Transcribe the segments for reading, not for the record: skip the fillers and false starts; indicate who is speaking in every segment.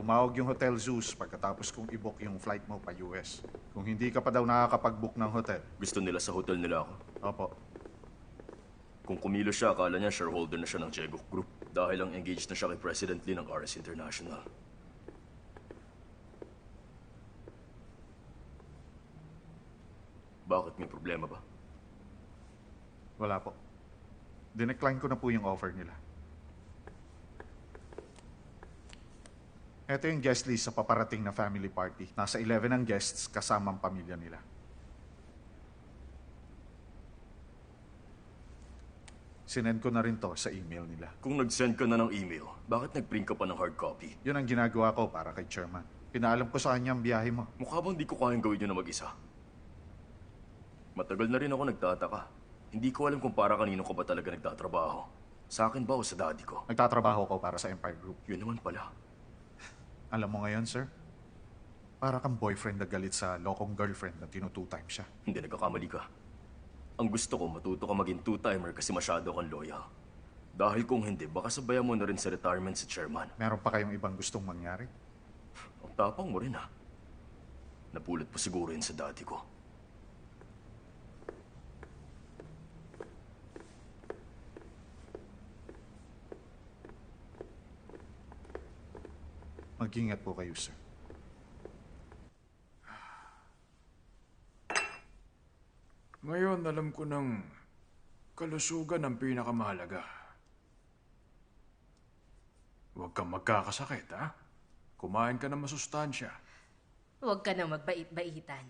Speaker 1: Tumawag yung Hotel Zeus pagkatapos kong i-book yung flight mo pa US. Kung hindi ka pa daw nakakapag-book ng hotel.
Speaker 2: Gusto nila sa hotel nila ako.
Speaker 1: Opo.
Speaker 2: Kung kumilos siya, akala niya shareholder na siya ng Jegok Group. Dahil ang engaged na siya kay President Lee ng RS International. Bakit? May problema ba?
Speaker 1: Wala po. Dinecline ko na po yung offer nila. Ito yung guest list sa paparating na family party. Nasa 11 ang guests kasama ang pamilya nila. Sinend ko na rin to sa email nila.
Speaker 2: Kung nag-send ka na ng email, bakit nag-print ka pa ng hard copy?
Speaker 1: Yun ang ginagawa ko para kay Chairman. Pinaalam ko sa kanya ang biyahe mo.
Speaker 2: Mukha bang di ko kayang gawin yun na mag-isa? Matagal na rin ako nagtataka. Hindi ko alam kung para kanino ko ba talaga nagtatrabaho. Sa akin ba o sa daddy ko?
Speaker 1: Nagtatrabaho ko para sa Empire Group.
Speaker 2: Yun naman pala.
Speaker 1: Alam mo ngayon, sir? Para kang boyfriend na galit sa lokong girlfriend na tinutu-time siya.
Speaker 2: Hindi, nagkakamali ka. Ang gusto ko, matuto ka maging two-timer kasi masyado kang loyal. Dahil kung hindi, baka sabayan mo na rin sa retirement si Chairman.
Speaker 1: Meron pa kayong ibang gustong mangyari?
Speaker 2: Ang tapang mo rin, ha? Napulot pa siguro yun sa daddy ko.
Speaker 1: Mag-ingat po kayo, sir.
Speaker 3: Ngayon, alam ko ng kalusugan ang pinakamahalaga. Huwag kang magkakasakit, ha? Kumain ka ng masustansya.
Speaker 4: Huwag ka nang magbait-baitan.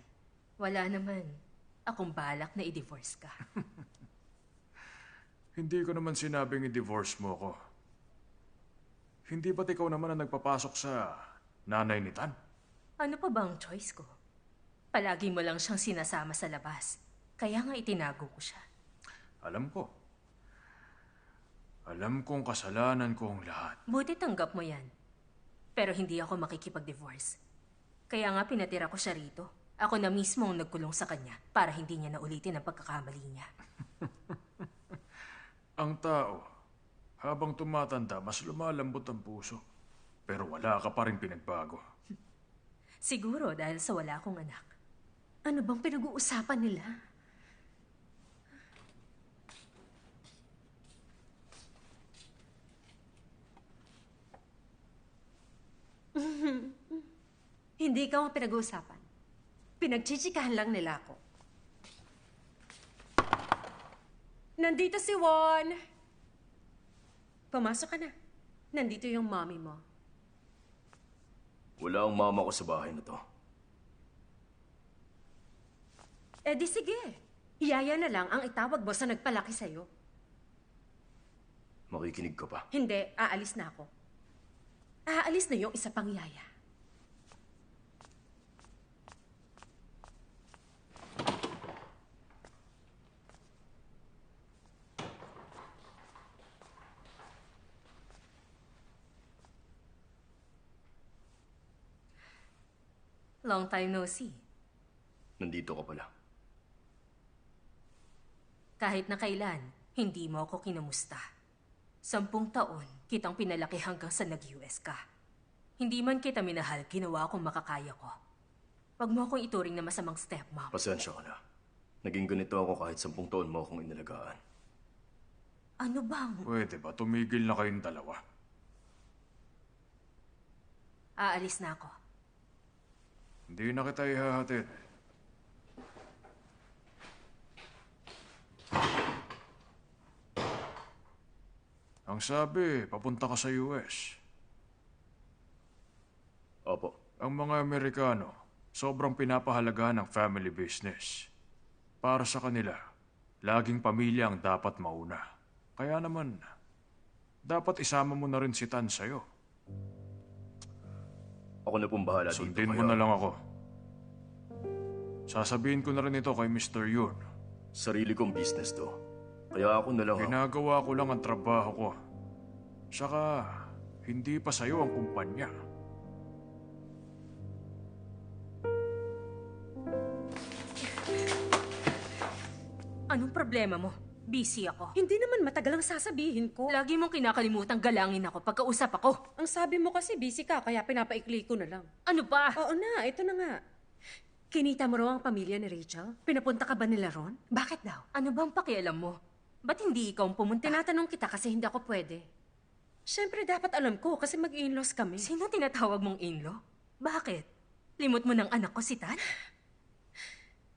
Speaker 4: Wala naman. Akong balak na i-divorce ka.
Speaker 3: Hindi ko naman sinabing i-divorce mo ko. Hindi ba't ikaw naman ang nagpapasok sa nanay ni Tan?
Speaker 4: Ano pa bang choice ko? Palagi mo lang siyang sinasama sa labas. Kaya nga itinago ko siya.
Speaker 3: Alam ko. Alam kong kasalanan ko ang lahat.
Speaker 4: Buti tanggap mo yan. Pero hindi ako makikipag-divorce. Kaya nga pinatira ko siya rito. Ako na mismo ang nagkulong sa kanya para hindi niya naulitin ang pagkakamali niya.
Speaker 3: Ang tao, habang tumatanda, mas lumalambot ang puso. Pero wala ka pa rin pinagbago.
Speaker 4: Siguro dahil sa wala akong anak. Ano bang pinag-uusapan nila? Hindi ka ang pinag-uusapan. Pinagchichikahan lang nila ako. Nandito si Juan! Pumasok ka na. Nandito yung mommy mo.
Speaker 2: Wala ang mama ko sa bahay na to.
Speaker 4: Eh di sige. Iyaya na lang ang itawag mo sa nagpalaki sa'yo.
Speaker 2: Makikinig ka pa.
Speaker 4: Hindi, aalis na ako. Aalis na yung isa pang yaya. Long time no see.
Speaker 2: Nandito ka pala.
Speaker 4: Kahit na kailan, hindi mo ako kinamusta. 10 taon, kitang pinalaki hanggang sa nag-US ka. Hindi man kita minahal, ginawa akong makakaya ko. Huwag mo akong ituring na masamang stepmom.
Speaker 2: Pasensya ka na. Naging ganito ako kahit 10 taon mo akong inalagaan.
Speaker 4: Ano bang?
Speaker 3: Pwede ba tumigil na kayong dalawa?
Speaker 4: Aalis na ako.
Speaker 3: Hindi na kita ihahatid. Ang sabi, papunta ka sa US.
Speaker 2: Opo.
Speaker 3: Ang mga Amerikano, sobrang pinapahalaga ng family business. Para sa kanila, laging pamilya ang dapat mauna. Kaya naman, dapat isama mo na rin si Tan sa'yo.
Speaker 2: Ako na pong bahala dito.
Speaker 3: Sundin mo na lang ako. Sasabihin ko na rin ito kay Mr. Yun.
Speaker 2: Sarili kong business to. Kaya ako na lang
Speaker 3: Ginagawa ko lang ang trabaho ko. Saka, hindi pa sa'yo ang kumpanya.
Speaker 4: Anong problema mo? Busy ako.
Speaker 5: Hindi naman matagal ang sasabihin ko.
Speaker 4: Lagi mong kinakalimutan galangin ako pagkausap ako.
Speaker 5: Ang sabi mo kasi busy ka, kaya pinapaikli ko na lang.
Speaker 4: Ano ba?
Speaker 5: Oo na, ito na nga. Kinita mo raw ang pamilya ni Rachel? Pinapunta ka ba nila ron? Bakit daw?
Speaker 4: Ano bang pakialam mo? Ba't hindi ikaw ang pumunta?
Speaker 5: Tinatanong kita kasi hindi ako pwede. Siyempre dapat alam ko kasi mag-in-laws kami.
Speaker 4: Sino tinatawag mong inlo? Bakit? Limot mo ng anak ko si Tan?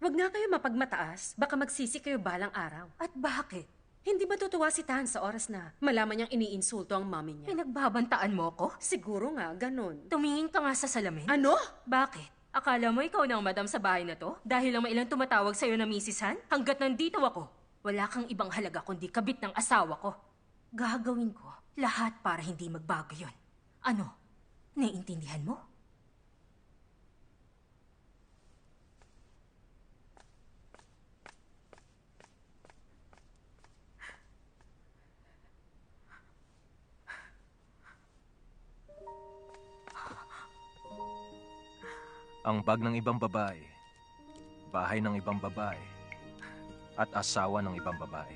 Speaker 5: Wag nga kayo mapagmataas, baka magsisi kayo balang araw.
Speaker 4: At bakit?
Speaker 5: Hindi matutuwa si Tan sa oras na malaman niyang iniinsulto ang mami niya.
Speaker 4: Pinagbabantaan mo ko?
Speaker 5: Siguro nga, ganun.
Speaker 4: Tumingin ka nga sa salamin.
Speaker 5: Ano?
Speaker 4: Bakit? Akala mo ikaw na ang madam sa bahay na to? Dahil lang may ilang tumatawag sa'yo na Mrs. Han? Hanggat nandito ako, wala kang ibang halaga kundi kabit ng asawa ko. Gagawin ko lahat para hindi magbago yun. Ano? Naiintindihan mo?
Speaker 6: Ang bag ng ibang babae, bahay ng ibang babae, at asawa ng ibang babae.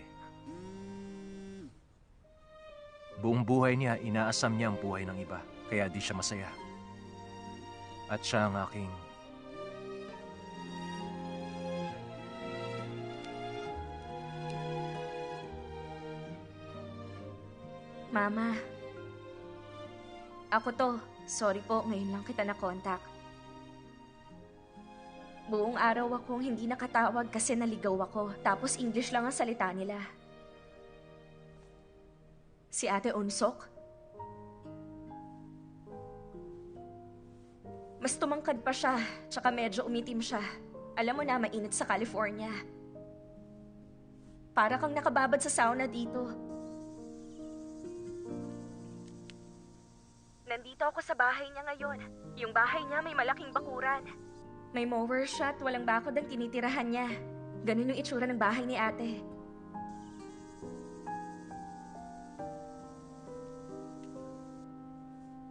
Speaker 6: Buong buhay niya, inaasam niya ang buhay ng iba, kaya di siya masaya. At siya ang aking...
Speaker 7: Mama. Ako to. Sorry po, ngayon lang kita na-contact. Buong araw akong hindi nakatawag kasi naligaw ako. Tapos English lang ang salita nila. Si Ate Unsok? Mas tumangkad pa siya, tsaka medyo umitim siya. Alam mo na, mainit sa California. Para kang nakababad sa sauna dito. Nandito ako sa bahay niya ngayon. Yung bahay niya may malaking bakuran. May mower siya at walang bakod ang tinitirahan niya. Ganun yung itsura ng bahay ni ate.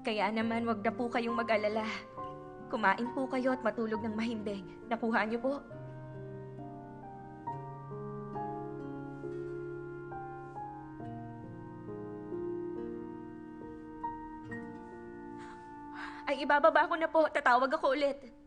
Speaker 7: Kaya naman, wag na po kayong mag-alala. Kumain po kayo at matulog ng mahimbing. Nakuha niyo po? Ay, ibababa ko na po. Tatawag ako ulit.